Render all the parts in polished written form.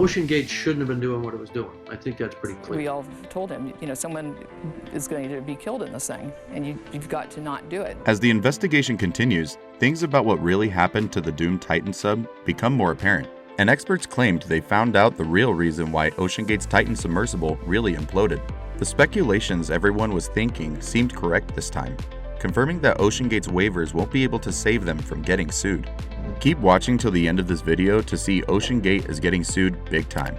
Oceangate shouldn't have been doing what it was doing. I think that's pretty clear. We all told him, someone is going to be killed in this thing, and you've got to not do it. As the investigation continues, things about what really happened to the doomed Titan sub become more apparent, and experts claimed they found out the real reason why Oceangate's Titan submersible really imploded. The speculations everyone was thinking seemed correct this time, confirming that Oceangate's waivers won't be able to save them from getting sued. Keep watching till the end of this video to see Oceangate is getting sued big time.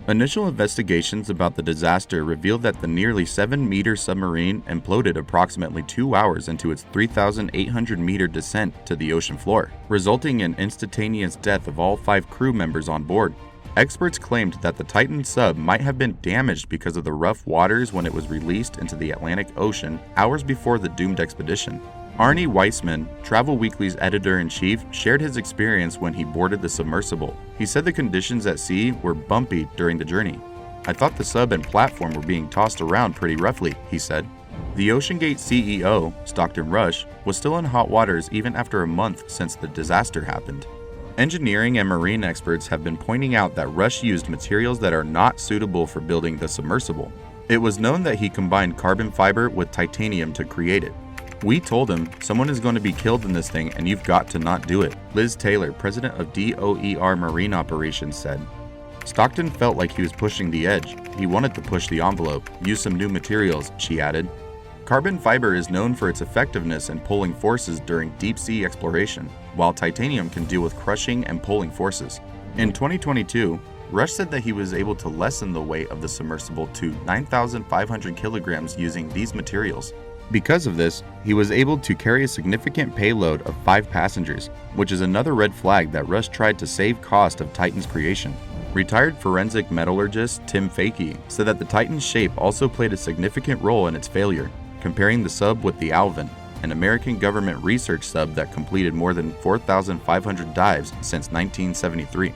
Initial investigations about the disaster revealed that the nearly 7-meter submarine imploded approximately 2 hours into its 3,800-meter descent to the ocean floor, resulting in instantaneous death of all 5 crew members on board. Experts claimed that the Titan sub might have been damaged because of the rough waters when it was released into the Atlantic Ocean hours before the doomed expedition. Arnie Weissman, Travel Weekly's editor-in-chief, shared his experience when he boarded the submersible. He said the conditions at sea were bumpy during the journey. "I thought the sub and platform were being tossed around pretty roughly," he said. The Oceangate CEO, Stockton Rush, was still in hot waters even after a month since the disaster happened. Engineering and marine experts have been pointing out that Rush used materials that are not suitable for building the submersible. It was known that he combined carbon fiber with titanium to create it. "We told him, someone is going to be killed in this thing and you've got to not do it," Liz Taylor, president of DOER Marine Operations, said. Stockton felt like he was pushing the edge. He wanted to push the envelope, use some new materials, she added. Carbon fiber is known for its effectiveness in pulling forces during deep-sea exploration, while titanium can deal with crushing and pulling forces. In 2022, Rush said that he was able to lessen the weight of the submersible to 9,500 kilograms using these materials. Because of this, he was able to carry a significant payload of 5 passengers, which is another red flag that Rush tried to save cost of Titan's creation. Retired forensic metallurgist Tim Fakey said that the Titan's shape also played a significant role in its failure, comparing the sub with the Alvin, an American government research sub that completed more than 4,500 dives since 1973.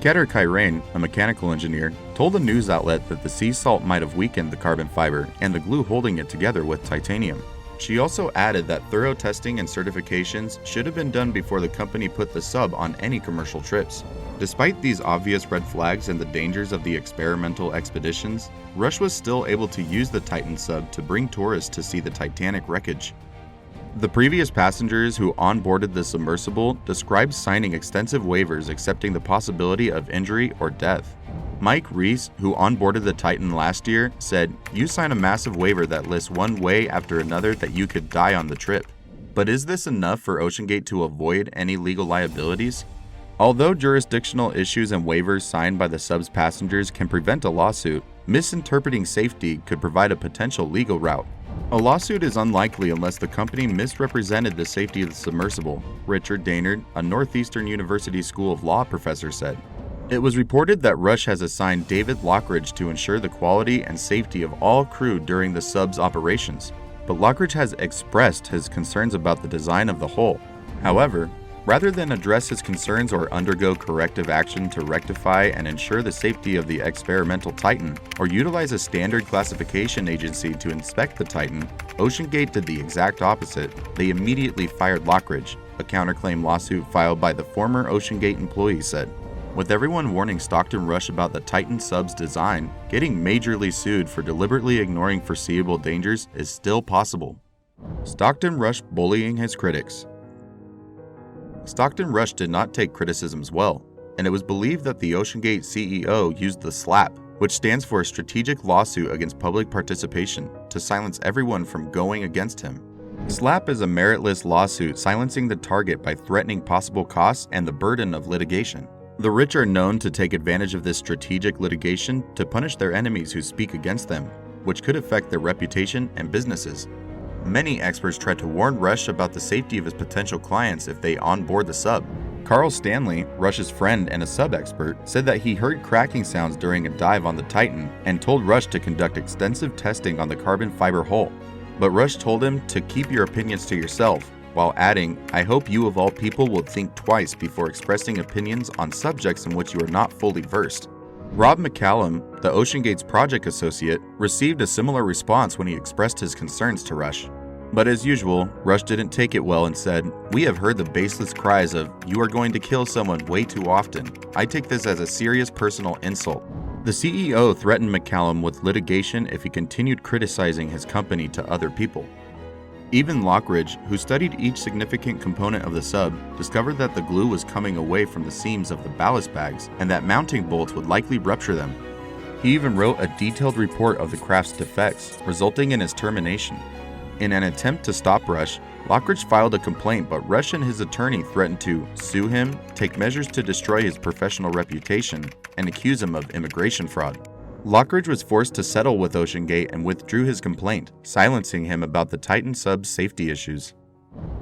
Keter Kairain, a mechanical engineer, told a news outlet that the sea salt might have weakened the carbon fiber and the glue holding it together with titanium. She also added that thorough testing and certifications should have been done before the company put the sub on any commercial trips. Despite these obvious red flags and the dangers of the experimental expeditions, Rush was still able to use the Titan sub to bring tourists to see the Titanic wreckage. The previous passengers who onboarded the submersible described signing extensive waivers accepting the possibility of injury or death. Mike Reese, who onboarded the Titan last year, said, "You sign a massive waiver that lists one way after another that you could die on the trip." But is this enough for Oceangate to avoid any legal liabilities? Although jurisdictional issues and waivers signed by the sub's passengers can prevent a lawsuit, misinterpreting safety could provide a potential legal route. A lawsuit is unlikely unless the company misrepresented the safety of the submersible, Richard Daynard, a Northeastern University School of Law professor, said. It was reported that Rush has assigned David Lockridge to ensure the quality and safety of all crew during the sub's operations, but Lockridge has expressed his concerns about the design of the hull. However, rather than address his concerns or undergo corrective action to rectify and ensure the safety of the experimental Titan, or utilize a standard classification agency to inspect the Titan, Oceangate did the exact opposite. They immediately fired Lockridge, a counterclaim lawsuit filed by the former Oceangate employee said. With everyone warning Stockton Rush about the Titan sub's design, getting majorly sued for deliberately ignoring foreseeable dangers is still possible. Stockton Rush bullying his critics. Stockton Rush did not take criticisms well, and it was believed that the Oceangate CEO used the SLAP, which stands for a strategic lawsuit against public participation, to silence everyone from going against him. SLAP is a meritless lawsuit silencing the target by threatening possible costs and the burden of litigation. The rich are known to take advantage of this strategic litigation to punish their enemies who speak against them, which could affect their reputation and businesses. Many experts tried to warn Rush about the safety of his potential clients if they onboard the sub. Carl Stanley, Rush's friend and a sub-expert, said that he heard cracking sounds during a dive on the Titan and told Rush to conduct extensive testing on the carbon fiber hull. But Rush told him to keep your opinions to yourself, while adding, "I hope you of all people will think twice before expressing opinions on subjects in which you are not fully versed." Rob McCallum, the Oceangate's project associate, received a similar response when he expressed his concerns to Rush. But as usual, Rush didn't take it well and said, "We have heard the baseless cries of, 'You are going to kill someone' way too often. I take this as a serious personal insult." The CEO threatened McCallum with litigation if he continued criticizing his company to other people. Even Lockridge, who studied each significant component of the sub, discovered that the glue was coming away from the seams of the ballast bags and that mounting bolts would likely rupture them. He even wrote a detailed report of the craft's defects, resulting in his termination. In an attempt to stop Rush, Lockridge filed a complaint, but Rush and his attorney threatened to sue him, take measures to destroy his professional reputation, and accuse him of immigration fraud. Lockridge was forced to settle with Oceangate and withdrew his complaint, silencing him about the Titan sub's safety issues.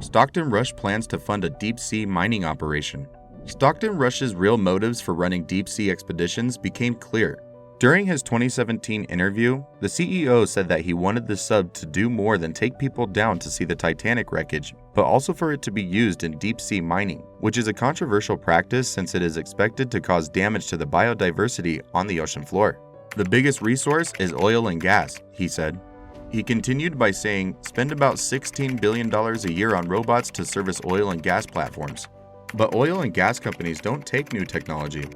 Stockton Rush plans to fund a deep-sea mining operation. Stockton Rush's real motives for running deep-sea expeditions became clear. During his 2017 interview, the CEO said that he wanted the sub to do more than take people down to see the Titanic wreckage, but also for it to be used in deep-sea mining, which is a controversial practice since it is expected to cause damage to the biodiversity on the ocean floor. "The biggest resource is oil and gas," he said. He continued by saying, "Spend about $16 billion a year on robots to service oil and gas platforms." But oil and gas companies don't take new technology.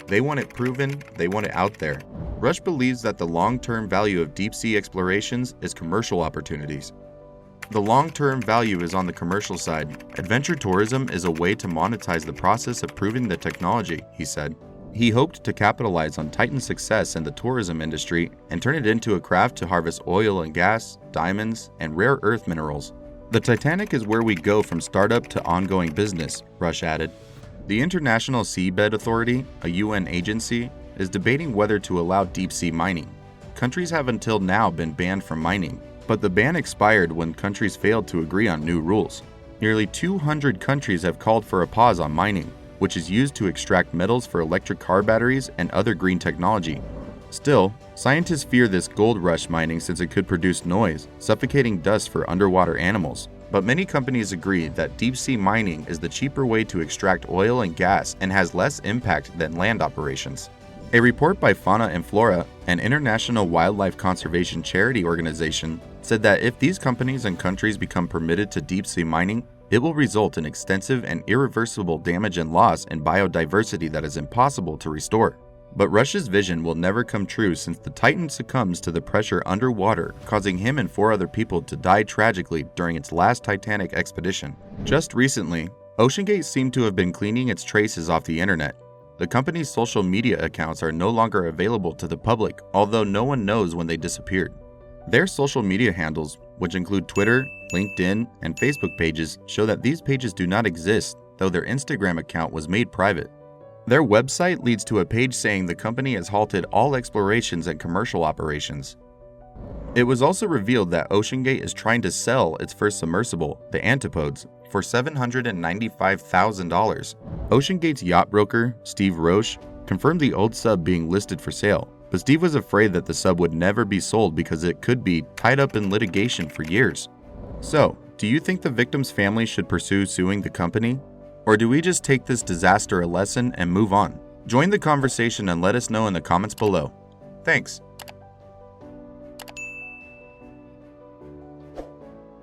They want it proven, they want it out there. Rush believes that the long-term value of deep-sea explorations is commercial opportunities. The long-term value is on the commercial side. Adventure tourism is a way to monetize the process of proving the technology, he said. He hoped to capitalize on Titan's success in the tourism industry and turn it into a craft to harvest oil and gas, diamonds, and rare earth minerals. "The Titanic is where we go from startup to ongoing business," Rush added. The International Seabed Authority, a UN agency, is debating whether to allow deep-sea mining. Countries have until now been banned from mining, but the ban expired when countries failed to agree on new rules. Nearly 200 countries have called for a pause on mining, which is used to extract metals for electric car batteries and other green technology. Still, scientists fear this gold rush mining since it could produce noise, suffocating dust for underwater animals. But many companies agree that deep-sea mining is the cheaper way to extract oil and gas and has less impact than land operations. A report by Fauna and Flora, an international wildlife conservation charity organization, said that if these companies and countries become permitted to deep-sea mining, it will result in extensive and irreversible damage and loss in biodiversity that is impossible to restore. But Rush's vision will never come true since the Titan succumbs to the pressure underwater, causing him and 4 other people to die tragically during its last Titanic expedition. Just recently, Oceangate seemed to have been cleaning its traces off the internet. The company's social media accounts are no longer available to the public, although no one knows when they disappeared. Their social media handles, which include Twitter, LinkedIn, and Facebook pages, show that these pages do not exist, though their Instagram account was made private. Their website leads to a page saying the company has halted all explorations and commercial operations. It was also revealed that Oceangate is trying to sell its first submersible, the Antipodes, for $795,000. Oceangate's yacht broker, Steve Roche, confirmed the old sub being listed for sale, but Steve was afraid that the sub would never be sold because it could be tied up in litigation for years. So, do you think the victim's family should pursue suing the company? Or do we just take this disaster a lesson and move on? Join the conversation and let us know in the comments below. Thanks.